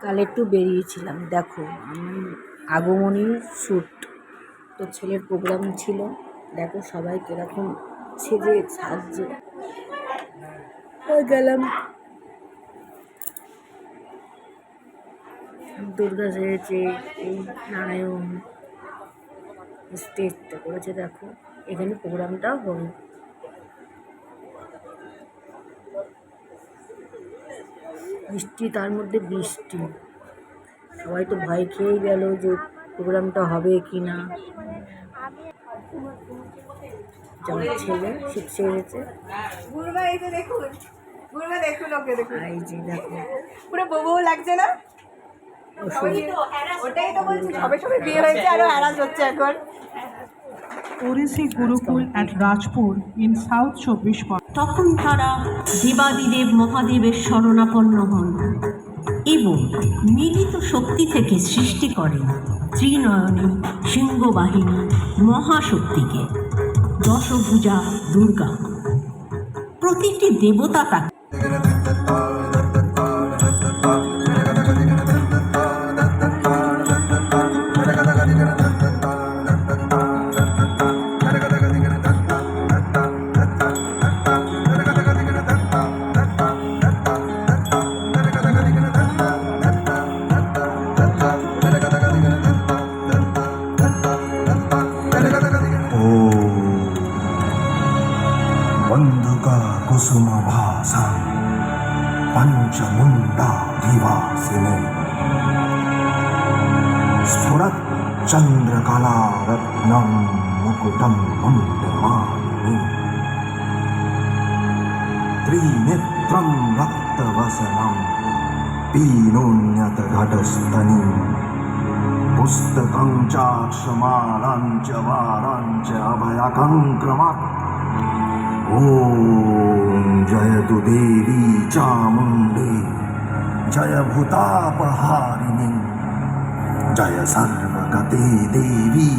কাল একটু বেরিয়েছিলাম, দেখো আমি আগমনীর শ্যুট, তো ছেলের প্রোগ্রাম ছিল, দেখো সবাই কীরকম সেজে সাজছে। গেলাম, দুর্গা সেজেছে, এই নারায়ণ স্টেজটা করেছে, দেখো এখানে প্রোগ্রামটা হবে। বৃষ্টি, তার মধ্যে বৃষ্টি, সবাই তো ভয় খেয়েই গেল যে প্রোগ্রামটা হবে কি না। আমার ছেলে শীত সেরেছে, এই যে দেখো পুরো বউ লাগছে না? ওটাই তো বলছি, সবে সবে বিয়ে হয়েছে আরো হ্যারাস হচ্ছে এখন। Odissi Gurukul at Rajpur in south 24 Pargana. তখন তারা দেবাদিদেব মহাদেবের শরণাপন্ন হন এবং মিলিত শক্তি থেকে সৃষ্টি করেন ত্রিনয়নী সিংহবাহিনী মহাশক্তিকে, দশভুজা দুর্গা। প্রতিটি দেবতা তাকে बंधुका कुसुम भासा पंचमुंडा दिवासिने स्फुरत् चंद्रकला रत्नम मुकुटम मुंडमालिनी त्रिनेत्रं रक्तवसनं पीनोन्यत घटस्तनी पुस्तकं चाक्षमालां च वारां च अभयकं क्रमात् ॐ जयतु देवी चामुण्डे जय भूतापहारिणी जय सर्वगते देवी